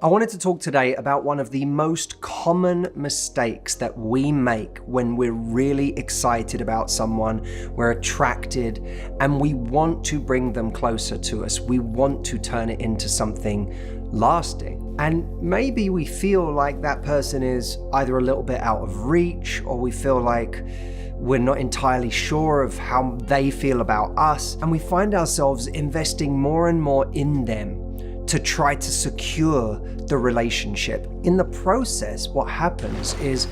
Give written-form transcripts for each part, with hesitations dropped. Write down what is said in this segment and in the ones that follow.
I wanted to talk today about one of the most common mistakes that we make when we're really excited about someone, we're attracted, and we want to bring them closer to us. We want to turn it into something lasting. And maybe we feel like that person is either a little bit out of reach, or we feel like we're not entirely sure of how they feel about us, and we find ourselves investing more and more in them to try to secure the relationship. In the process, what happens is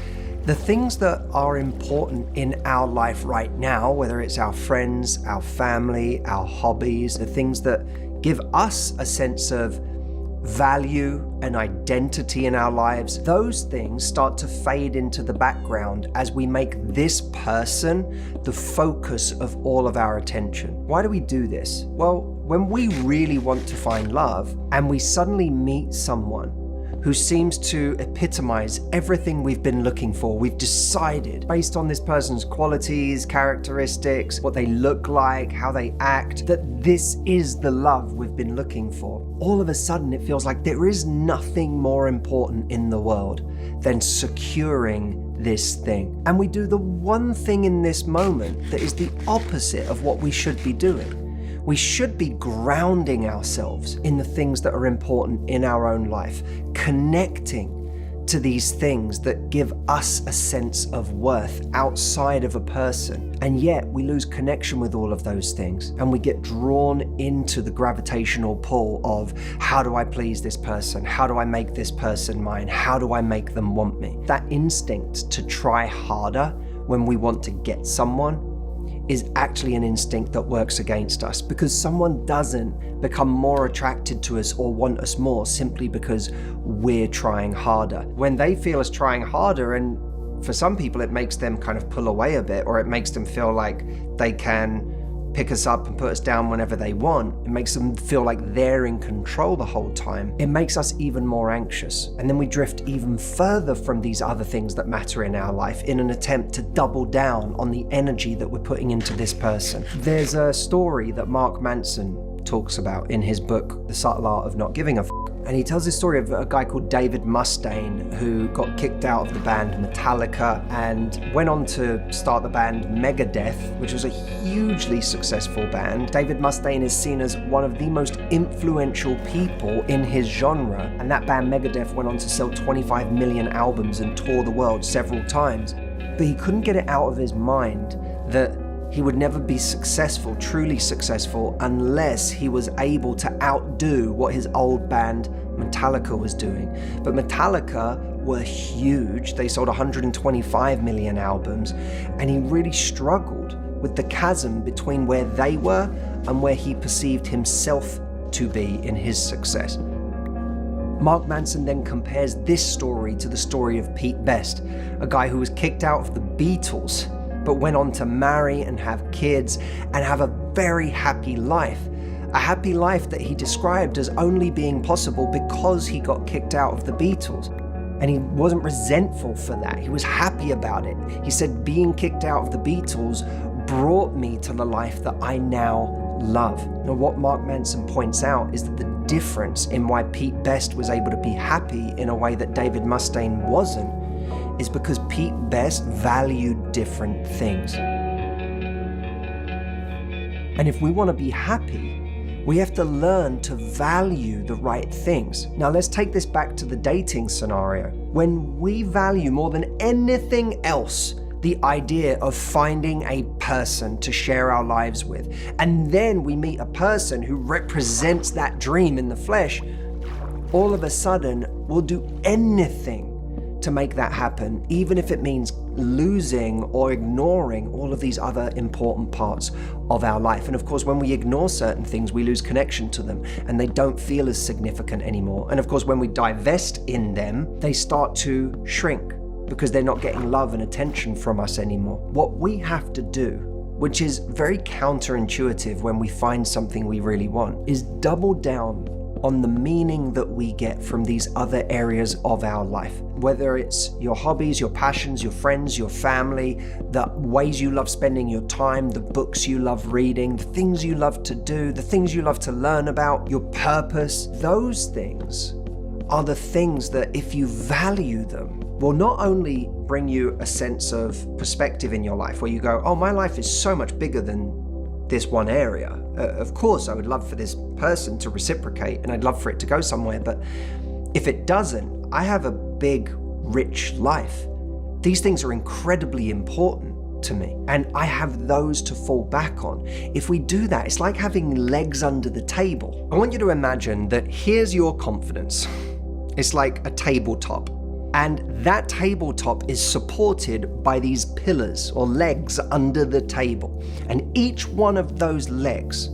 the things that are important in our life right now, whether it's our friends, our family, our hobbies, the things that give us a sense of value and identity in our lives, those things start to fade into the background as we make this person the focus of all of our attention. Why do we do this? Well, when we really want to find love and we suddenly meet someone who seems to epitomize everything we've been looking for, we've decided based on this person's qualities, characteristics, what they look like, how they act, that this is the love we've been looking for. All of a sudden, it feels like there is nothing more important in the world than securing this thing. And we do the one thing in this moment that is the opposite of what we should be doing. We should be grounding ourselves in the things that are important in our own life, connecting to these things that give us a sense of worth outside of a person. And yet we lose connection with all of those things, and we get drawn into the gravitational pull of, how do I please this person? How do I make this person mine? How do I make them want me? That instinct to try harder when we want to get someone is actually an instinct that works against us, because someone doesn't become more attracted to us or want us more simply because we're trying harder. When they feel us trying harder, and for some people it makes them kind of pull away a bit, or it makes them feel like they can pick us up and put us down whenever they want. It makes them feel like they're in control the whole time. It makes us even more anxious. And then we drift even further from these other things that matter in our life in an attempt to double down on the energy that we're putting into this person. There's a story that Mark Manson talks about in his book, The Subtle Art of Not Giving a F***. And he tells this story of a guy called David Mustaine who got kicked out of the band Metallica and went on to start the band Megadeth, which was a hugely successful band. David Mustaine is seen as one of the most influential people in his genre, and that band Megadeth went on to sell 25 million albums and tour the world several times. But he couldn't get it out of his mind that he would never be successful, truly successful, unless he was able to outdo what his old band Metallica was doing. But Metallica were huge. They sold 125 million albums, and he really struggled with the chasm between where they were and where he perceived himself to be in his success. Mark Manson then compares this story to the story of Pete Best, a guy who was kicked out of the Beatles but went on to marry and have kids and have a very happy life. A happy life that he described as only being possible because he got kicked out of the Beatles. And he wasn't resentful for that. He was happy about it. He said, being kicked out of the Beatles brought me to the life that I now love. Now, what Mark Manson points out is that the difference in why Pete Best was able to be happy in a way that David Mustaine wasn't is because Pete Best valued different things. And if we want to be happy, we have to learn to value the right things. Now let's take this back to the dating scenario. When we value more than anything else the idea of finding a person to share our lives with, and then we meet a person who represents that dream in the flesh, all of a sudden we'll do anything to make that happen, even if it means losing or ignoring all of these other important parts of our life. And of course, when we ignore certain things, we lose connection to them and they don't feel as significant anymore. And of course, when we divest in them, they start to shrink because they're not getting love and attention from us anymore. What we have to do, which is very counterintuitive when we find something we really want, is double down on the meaning that we get from these other areas of our life. Whether it's your hobbies, your passions, your friends, your family, the ways you love spending your time, the books you love reading, the things you love to do, the things you love to learn about, your purpose, those things are the things that, if you value them, will not only bring you a sense of perspective in your life where you go, oh, my life is so much bigger than this one area. Of course, I would love for this person to reciprocate and I'd love for it to go somewhere, but if it doesn't, I have a big, rich life. These things are incredibly important to me, and I have those to fall back on. If we do that, it's like having legs under the table. I want you to imagine that here's your confidence. It's like a tabletop, and that tabletop is supported by these pillars or legs under the table. And each one of those legs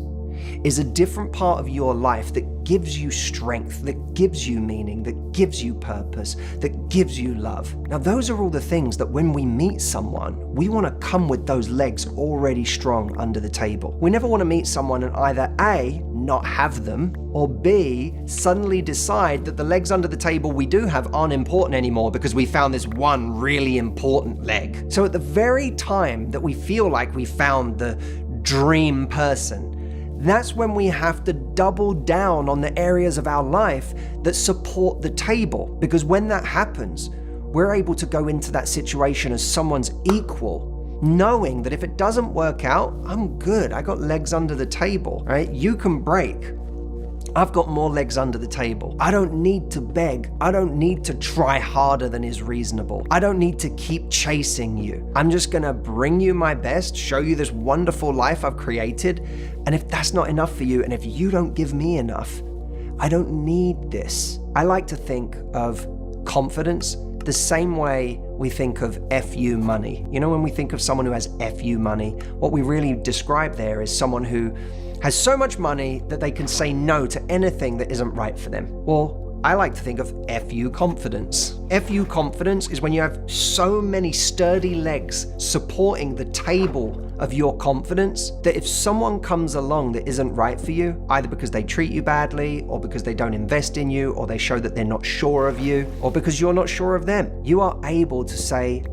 is a different part of your life that gives you strength, that gives you meaning, that gives you purpose, that gives you love. Now, those are all the things that when we meet someone, we want to come with those legs already strong under the table. We never want to meet someone and either A, not have them, or B, suddenly decide that the legs under the table we do have aren't important anymore because we found this one really important leg. So at the very time that we feel like we found the dream person, that's when we have to double down on the areas of our life that support the table. Because when that happens, we're able to go into that situation as someone's equal, knowing that if it doesn't work out, I'm good. I got legs under the table, right? You can break. I've got more legs under the table. I don't need to beg. I don't need to try harder than is reasonable. I don't need to keep chasing you. I'm just gonna bring you my best, show you this wonderful life I've created. And if that's not enough for you, and if you don't give me enough, I don't need this. I like to think of confidence the same way we think of FU money. You know, when we think of someone who has FU money, what we really describe there is someone who has so much money that they can say no to anything that isn't right for them. Well, I like to think of FU confidence. FU confidence is when you have so many sturdy legs supporting the table of your confidence that if someone comes along that isn't right for you, either because they treat you badly or because they don't invest in you or they show that they're not sure of you or because you're not sure of them, you are able to say,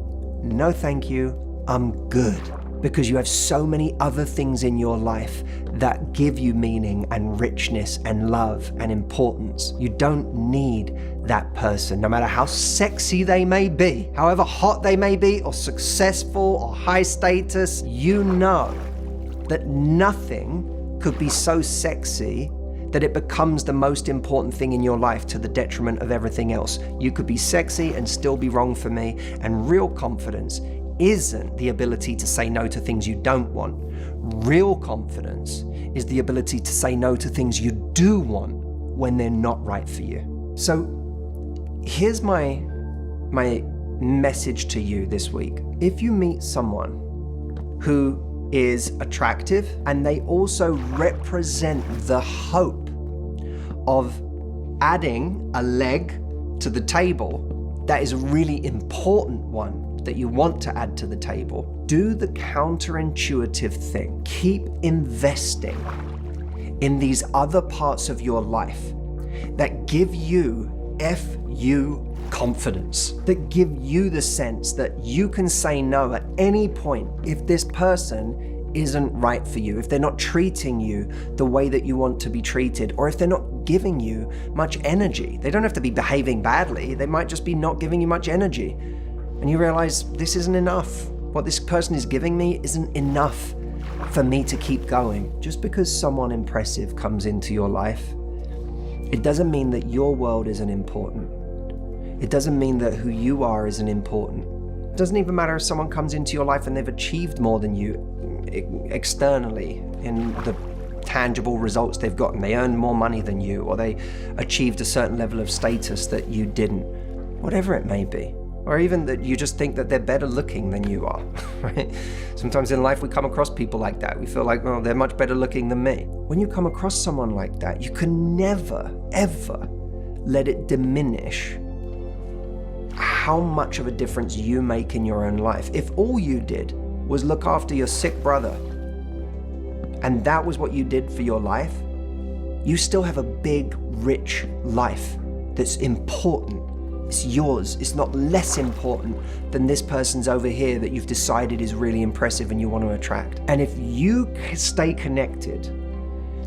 no thank you, I'm good. Because you have so many other things in your life that give you meaning and richness and love and importance. You don't need that person, no matter how sexy they may be, however hot they may be, or successful or high status. You know that nothing could be so sexy that it becomes the most important thing in your life to the detriment of everything else. You could be sexy and still be wrong for me, and real confidence isn't the ability to say no to things you don't want. Real confidence is the ability to say no to things you do want when they're not right for you. So here's my message to you this week. If you meet someone who is attractive and they also represent the hope of adding a leg to the table, that is a really important one that you want to add to the table, do the counterintuitive thing. Keep investing in these other parts of your life that give you FU confidence, that give you the sense that you can say no at any point if this person isn't right for you, if they're not treating you the way that you want to be treated, or if they're not giving you much energy. They don't have to be behaving badly, they might just be not giving you much energy. And you realize this isn't enough. What this person is giving me isn't enough for me to keep going. Just because someone impressive comes into your life, it doesn't mean that your world isn't important. It doesn't mean that who you are isn't important. It doesn't even matter if someone comes into your life and they've achieved more than you externally in the tangible results they've gotten. They earned more money than you, or they achieved a certain level of status that you didn't. Whatever it may be. Or even that you just think that they're better looking than you are, right? Sometimes in life we come across people like that. We feel like, well, they're much better looking than me. When you come across someone like that, you can never, ever let it diminish how much of a difference you make in your own life. If all you did was look after your sick brother, and that was what you did for your life, you still have a big, rich life that's important. It's yours. It's not less important than this person's over here that you've decided is really impressive and you want to attract. And if you stay connected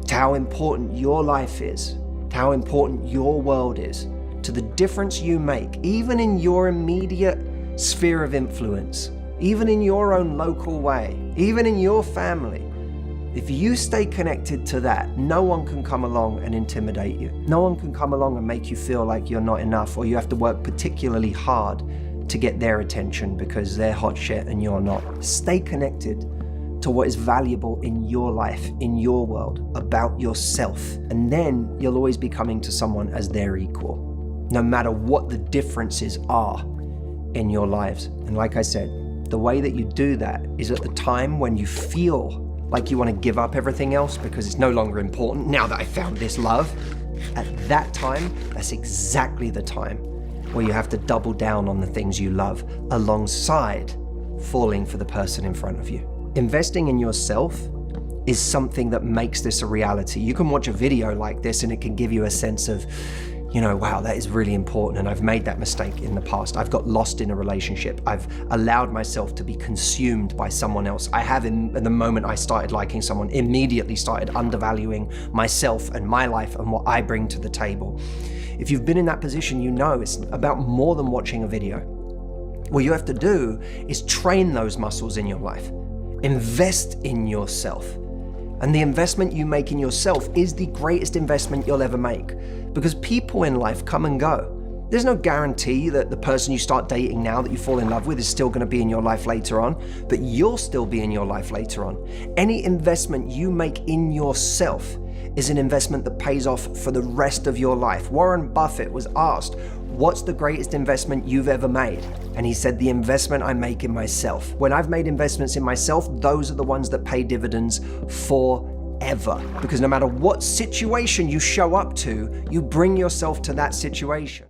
to how important your life is, to how important your world is, to the difference you make, even in your immediate sphere of influence, even in your own local way, even in your family, if you stay connected to that, no one can come along and intimidate you. No one can come along and make you feel like you're not enough, or you have to work particularly hard to get their attention because they're hot shit and you're not. Stay connected to what is valuable in your life, in your world, about yourself. And then you'll always be coming to someone as their equal, no matter what the differences are in your lives. And like I said, the way that you do that is at the time when you feel like you want to give up everything else because it's no longer important now that I found this love. At that time, that's exactly the time where you have to double down on the things you love alongside falling for the person in front of you. Investing in yourself is something that makes this a reality. You can watch a video like this and it can give you a sense of, wow, that is really important, and I've made that mistake in the past. I've got lost in a relationship. I've allowed myself to be consumed by someone else. I have, in the moment I started liking someone, immediately started undervaluing myself and my life and what I bring to the table. If you've been in that position, you know it's about more than watching a video. What you have to do is train those muscles in your life. Invest in yourself. And the investment you make in yourself is the greatest investment you'll ever make, because people in life come and go. There's no guarantee that the person you start dating now that you fall in love with is still going to be in your life later on, but you'll still be in your life later on. Any investment you make in yourself is an investment that pays off for the rest of your life. Warren Buffett was asked, what's the greatest investment you've ever made? And he said, the investment I make in myself. When I've made investments in myself, those are the ones that pay dividends forever. Because no matter what situation you show up to, you bring yourself to that situation.